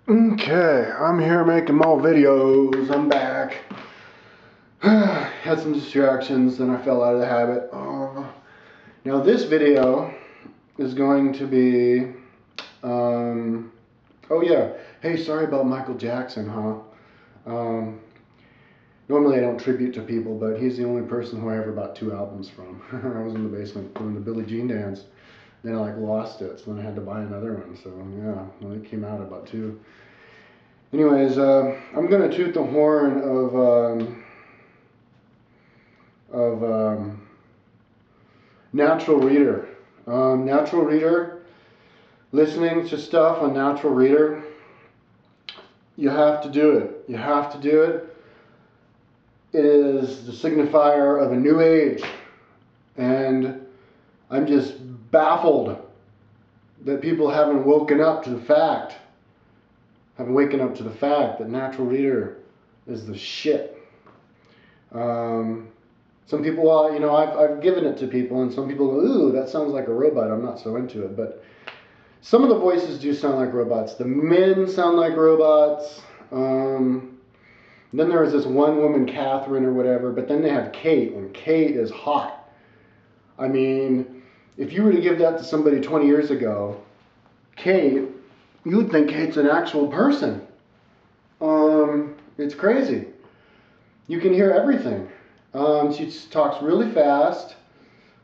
Okay, I'm here making more videos. I'm back. Had some distractions, then I fell out of the habit. Now this video is going to be, oh yeah, hey, sorry about Michael Jackson, huh? Normally I don't tribute to people, but he's the only person who I ever bought 2 albums from. I was in the basement doing the Billie Jean dance. Then I lost it, so then I had to buy another one. So yeah, when it came out, I bought 2. Anyways, I'm gonna toot the horn of Natural Reader. Natural Reader, listening to stuff on Natural Reader, you have to do it. You have to do it. It is the signifier of a new age, and I'm just baffled that people haven't woken up to the fact. Haven't waken up to the fact that Natural Reader is the shit. Some people, you know, I've given it to people, and some people go, ooh, that sounds like a robot. I'm not so into it. But some of the voices do sound like robots. The men sound like robots. Then there was this one woman, Catherine or whatever, but then they have Kate, and Kate is hot. I mean, if you were to give that to somebody 20 years ago, Kate, you would think Kate's an actual person. It's crazy. You can hear everything. She talks really fast.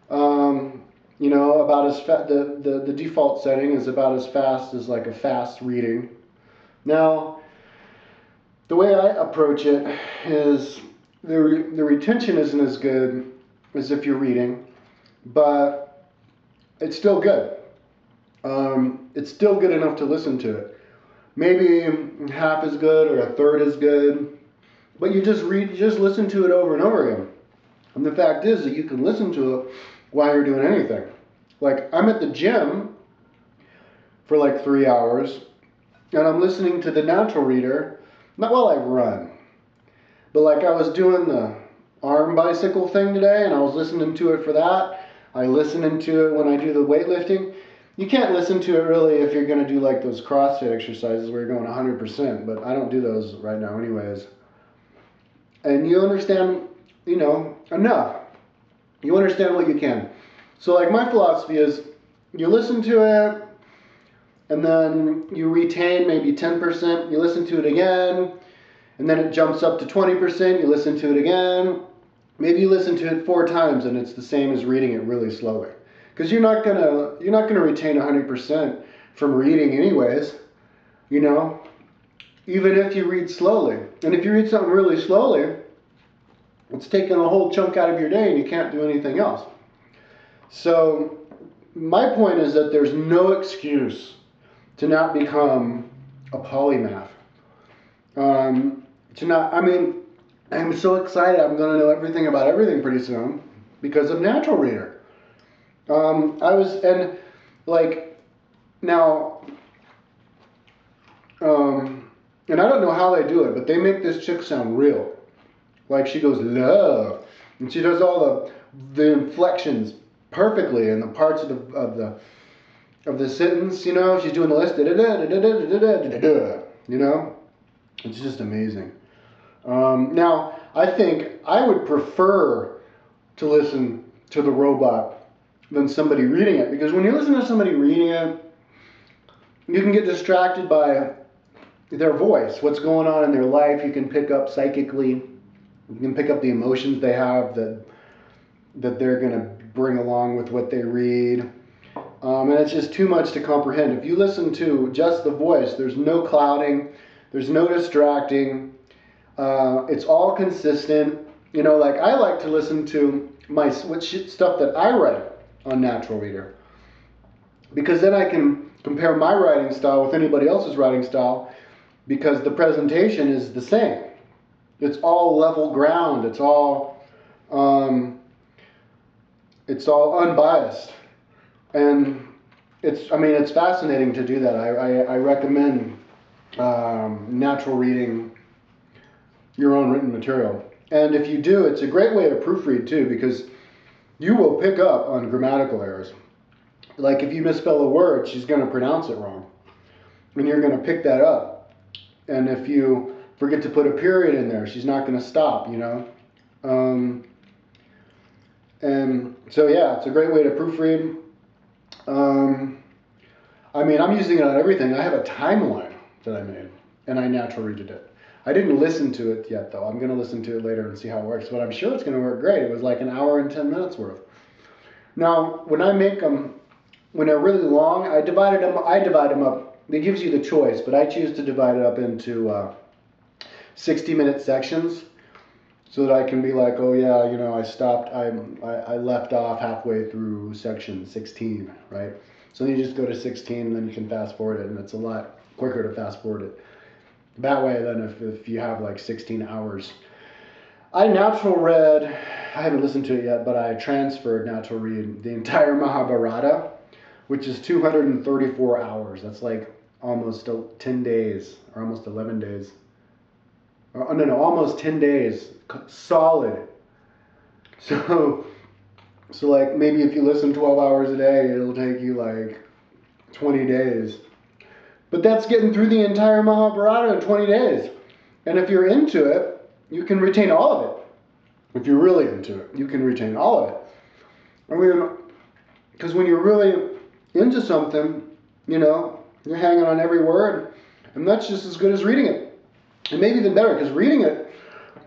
You know, about as the default setting is about as fast as like a fast reading. Now, the way I approach it is the retention isn't as good as if you're reading, but it's still good. It's still good enough to listen to it. Maybe half as good or a third as good, but you just listen to it over and over again. And the fact is that you can listen to it while you're doing anything. Like, I'm at the gym for like 3 hours, and I'm listening to the Natural Reader, not while I run, but like I was doing the arm bicycle thing today, and I was listening to it for that. I listen to it when I do the weightlifting. You can't listen to it really if you're going to do like those CrossFit exercises where you're going 100%, but I don't do those right now anyways. And you understand, you know, enough. You understand what you can. So like my philosophy is you listen to it and then you retain maybe 10%, you listen to it again, and then it jumps up to 20%, you listen to it again. Maybe you listen to it 4 times and it's the same as reading it really slowly. Because you're not gonna retain 100% from reading anyways, you know, even if you read slowly. And if you read something really slowly, it's taking a whole chunk out of your day and you can't do anything else. So my point is that there's no excuse to not become a polymath. I mean, I'm so excited. I'm going to know everything about everything pretty soon because of Natural Reader. And I don't know how they do it, but they make this chick sound real. Like she goes, love, and she does all the inflections perfectly in the parts of the sentence, you know. She's doing the list, you know. It's just amazing. Now, I think I would prefer to listen to the robot than somebody reading it, because when you listen to somebody reading it, you can get distracted by their voice, what's going on in their life. You can pick up psychically. You can pick up the emotions they have that they're going to bring along with what they read. And it's just too much to comprehend. If you listen to just the voice, there's no clouding, there's no distracting. It's all consistent. You know, like I like to listen to stuff that I write on Natural Reader, because then I can compare my writing style with anybody else's writing style, because the presentation is the same. It's all level ground. It's all unbiased, and it's fascinating to do that. I recommend natural reading your own written material, and if you do, it's a great way to proofread too, because you will pick up on grammatical errors. Like if you misspell a word, she's going to pronounce it wrong, and you're going to pick that up. And if you forget to put a period in there, she's not going to stop, you know. And so, yeah, it's a great way to proofread. I mean, I'm using it on everything. I have a timeline that I made, and I natural readed it. I didn't listen to it yet, though. I'm going to listen to it later and see how it works, but I'm sure it's going to work great. It was like an hour and 10 minutes worth. Now, when I make them, when they're really long, I divide them up. It gives you the choice, but I choose to divide it up into 60-minute sections, so that I can be like, oh yeah, you know, I left off halfway through section 16, right? So then you just go to 16, and then you can fast forward it, and it's a lot quicker to fast forward it that way than if you have like 16 hours. I natural read, I haven't listened to it yet, but I transferred natural read the entire Mahabharata, which is 234 hours. That's like almost 10 days, or almost 11 days. Oh, no, almost 10 days, solid. So like maybe if you listen 12 hours a day, it'll take you like 20 days. But that's getting through the entire Mahabharata in 20 days. And if you're into it, you can retain all of it. If you're really into it, you can retain all of it. I mean, because when you're really into something, you know, you're hanging on every word, and that's just as good as reading it. And maybe even better, because reading it,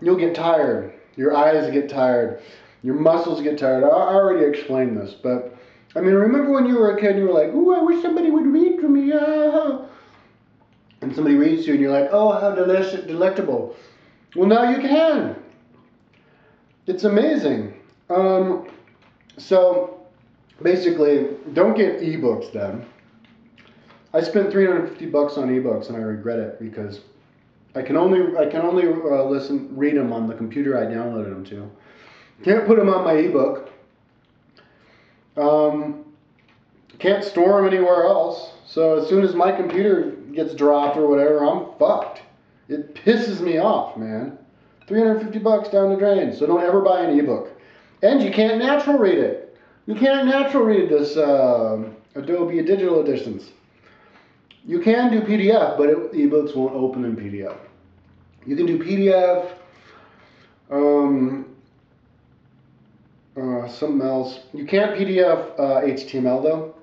you'll get tired. Your eyes get tired. Your muscles get tired. I already explained this, but I mean, remember when you were a kid and you were like, ooh, I wish somebody would read for me. And somebody reads to you and you're like, oh, how delectable. Well, now you can. It's amazing. So basically, don't get ebooks then. I spent $350 on ebooks and I regret it because I can only read them on the computer I downloaded them to. Can't put them on my ebook. Can't store them anywhere else. So as soon as my computer gets dropped or whatever, I'm fucked. It pisses me off, man. $350 down the drain. So don't ever buy an ebook. And you can't natural read it. You can't natural read this Adobe Digital Editions. You can do PDF, but ebooks won't open in PDF. You can do PDF, something else. You can't PDF HTML though.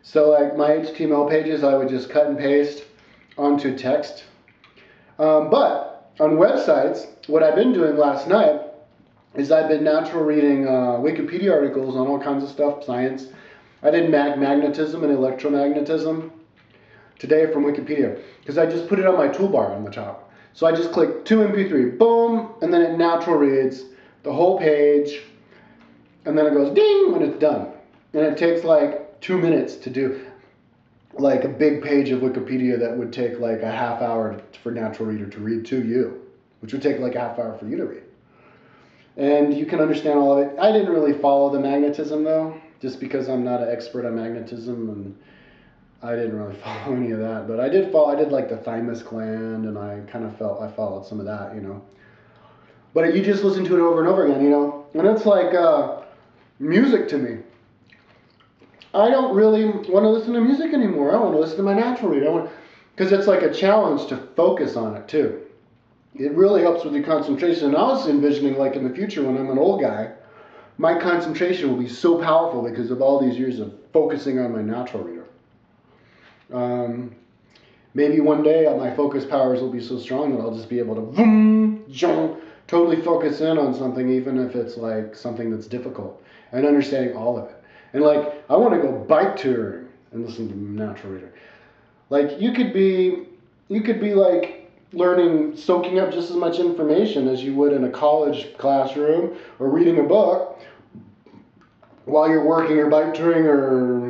So like my HTML pages, I would just cut and paste onto text. But on websites, what I've been doing last night is I've been natural reading Wikipedia articles on all kinds of stuff, science. I did magnetism and electromagnetism today from Wikipedia because I just put it on my toolbar on the top. So I just click 2MP3, boom, and then it natural reads the whole page, and then it goes ding when it's done. And it takes like 2 minutes to do like a big page of Wikipedia that would take like a half hour for natural reader to read to you, which would take like a half hour for you to read. And you can understand all of it. I didn't really follow the magnetism though, just because I'm not an expert on magnetism, and I didn't really follow any of that. But I did like the thymus gland, and I kind of felt I followed some of that, you know. But you just listen to it over and over again, you know. And it's like music to me. I don't really want to listen to music anymore. I want to listen to my natural read. Because it's like a challenge to focus on it too. It really helps with your concentration. And I was envisioning like in the future when I'm an old guy, my concentration will be so powerful because of all these years of focusing on my natural reader. Maybe one day my focus powers will be so strong that I'll just be able to totally focus in on something, even if it's like something that's difficult, and understanding all of it. And like, I want to go bike touring and listen to natural reader. Like you could be like learning, soaking up just as much information as you would in a college classroom or reading a book while you're working or bike touring or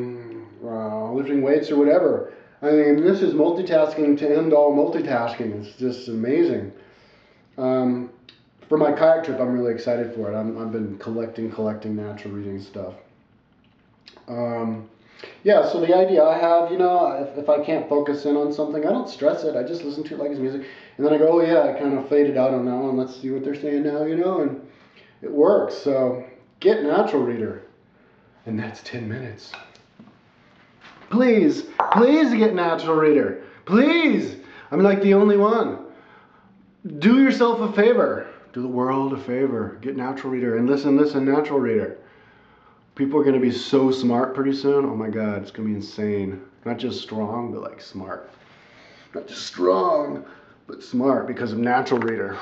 lifting weights or whatever. I mean, this is multitasking to end all multitasking. It's just amazing. For my kayak trip, I'm really excited for it. I've been collecting natural reading stuff. Yeah, so the idea I have, you know, if I can't focus in on something, I don't stress it. I just listen to it like it's music. And then I go, oh yeah, I kind of faded out on that one. Let's see what they're saying now, you know, and it works. So get natural reader. And that's 10 minutes. Please get natural reader. Please. I'm like the only one. Do yourself a favor. Do the world a favor. Get Natural Reader and listen, Natural Reader. People are going to be so smart pretty soon. Oh my God, it's going to be insane. Not just strong, but like smart. Not just strong, but smart because of Natural Reader.